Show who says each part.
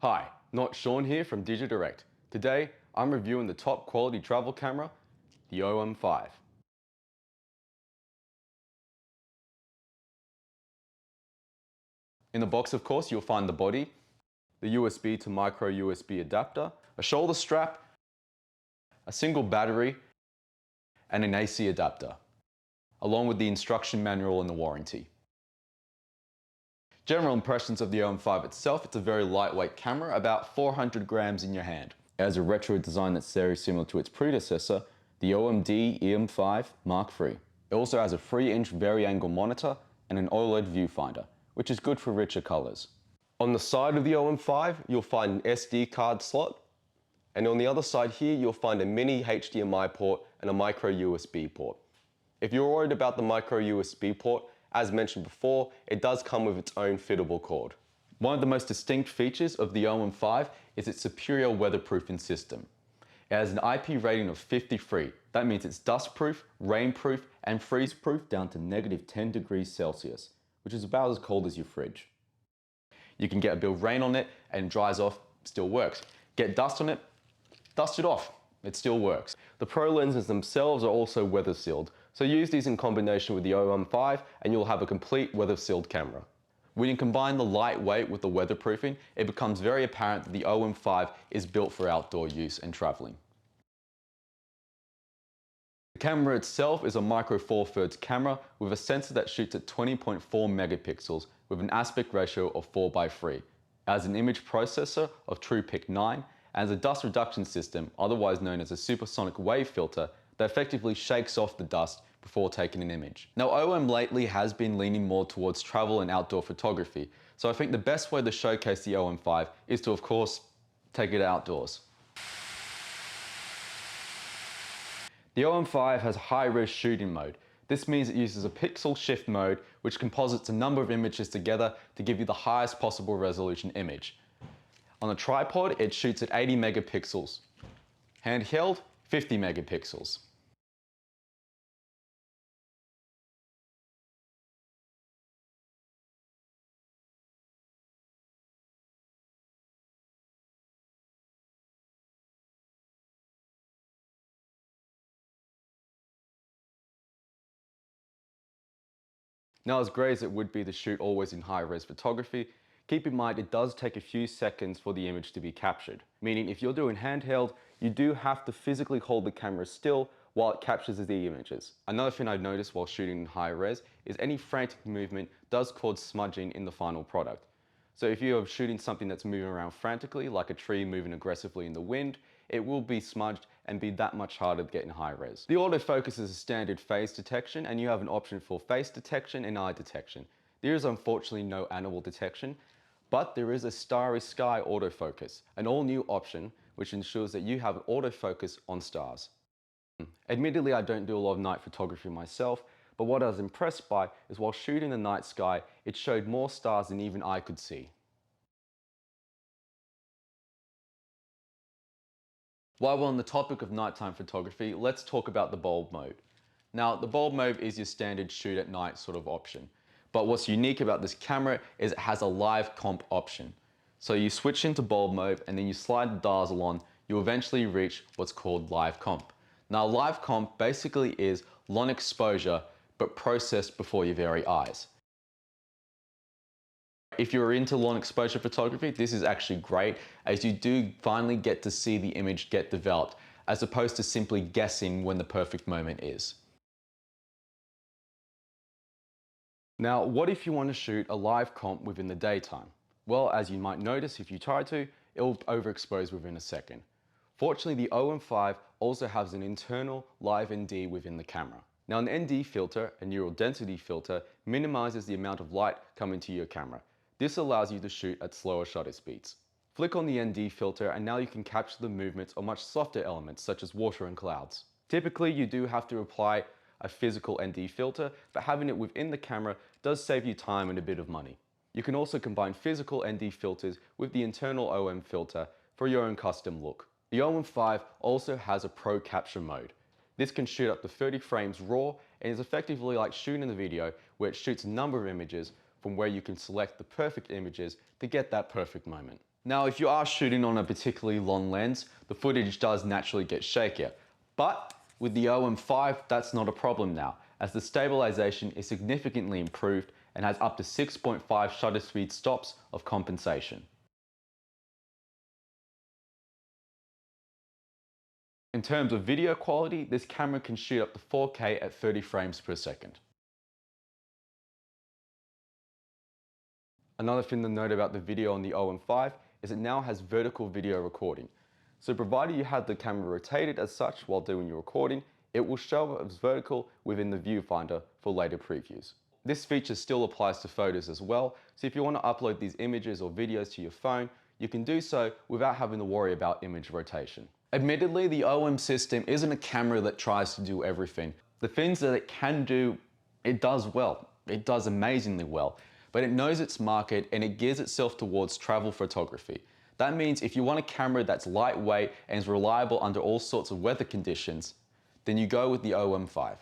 Speaker 1: Hi, not Sean here from digiDirect. Today, I'm reviewing the top quality travel camera, the OM-5. In the box, of course, you'll find the body, the USB to micro USB adapter, a shoulder strap, a single battery, and an AC adapter, along with the instruction manual and the warranty. General impressions of the OM-5 itself, it's a very lightweight camera, about 400 grams in your hand. It has a retro design that's very similar to its predecessor, the OMD EM5 Mark III. It also has a 3-inch vari-angle monitor and an OLED viewfinder, which is good for richer colors. On the side of the OM-5, you'll find an SD card slot, and on the other side here, you'll find a mini HDMI port and a micro USB port. If you're worried about the micro USB port, as mentioned before, it does come with its own fittable cord. One of the most distinct features of the OM-5 is its superior weatherproofing system. It has an IP rating of 53. That means it's dustproof, rainproof, and freezeproof down to -10 degrees Celsius, which is about as cold as your fridge. You can get a bit of rain on it and it dries off, still works. Get dust on it, dust it off, it still works. The Pro lenses themselves are also weather sealed, so use these in combination with the OM-5 and you'll have a complete weather sealed camera. When you combine the lightweight with the weatherproofing, it becomes very apparent that the OM-5 is built for outdoor use and traveling. The camera itself is a micro four thirds camera with a sensor that shoots at 20.4 megapixels with an aspect ratio of 4:3. It has an image processor of TruePic 9 and has a dust reduction system, otherwise known as a supersonic wave filter, that effectively shakes off the dust before taking an image. Now, OM lately has been leaning more towards travel and outdoor photography, so I think the best way to showcase the OM-5 is to, of course, take it outdoors. The OM-5 has high-res shooting mode. This means it uses a pixel shift mode which composites a number of images together to give you the highest possible resolution image. On a tripod, it shoots at 80 megapixels. Handheld, 50 megapixels. Now, as great as it would be to shoot always in high-res photography, keep in mind it does take a few seconds for the image to be captured. Meaning if you're doing handheld, you do have to physically hold the camera still while it captures the images. Another thing I noticed while shooting in high-res is any frantic movement does cause smudging in the final product. So if you're shooting something that's moving around frantically, like a tree moving aggressively in the wind, it will be smudged and be that much harder to get in high res. The autofocus is a standard phase detection and you have an option for face detection and eye detection. There is unfortunately no animal detection, but there is a starry sky autofocus, an all new option which ensures that you have an autofocus on stars. Admittedly, I don't do a lot of night photography myself, but what I was impressed by is while shooting the night sky, it showed more stars than even I could see. While we're on the topic of nighttime photography, let's talk about the bulb mode. Now, the bulb mode is your standard shoot at night sort of option. But what's unique about this camera is it has a live comp option. So you switch into bulb mode and then you slide the dials along, you eventually reach what's called live comp. Now, live comp basically is long exposure, but processed before your very eyes. If you're into long exposure photography, this is actually great as you do finally get to see the image get developed as opposed to simply guessing when the perfect moment is. Now, what if you want to shoot a live comp within the daytime? Well, as you might notice, if you try to, it will overexpose within a second. Fortunately, the OM-5 also has an internal live ND within the camera. Now, an ND filter, a neural density filter, minimizes the amount of light coming to your camera. This allows you to shoot at slower shutter speeds. Flick on the ND filter and now you can capture the movements of much softer elements such as water and clouds. Typically, you do have to apply a physical ND filter, but having it within the camera does save you time and a bit of money. You can also combine physical ND filters with the internal OM filter for your own custom look. The OM-5 also has a Pro Capture mode. This can shoot up to 30 frames raw and is effectively like shooting a video where it shoots a number of images from where you can select the perfect images to get that perfect moment. Now, if you are shooting on a particularly long lens, the footage does naturally get shakier. But with the OM-5, that's not a problem now, as the stabilisation is significantly improved and has up to 6.5 shutter speed stops of compensation. In terms of video quality, this camera can shoot up to 4K at 30 frames per second. Another thing to note about the video on the OM-5 is it now has vertical video recording. So provided you have the camera rotated as such while doing your recording, it will show up as vertical within the viewfinder for later previews. This feature still applies to photos as well, so if you want to upload these images or videos to your phone, you can do so without having to worry about image rotation. Admittedly, the OM system isn't a camera that tries to do everything. The things that it can do, it does well. It does amazingly well, but it knows its market and it gears itself towards travel photography. That means if you want a camera that's lightweight and is reliable under all sorts of weather conditions, then you go with the OM-5.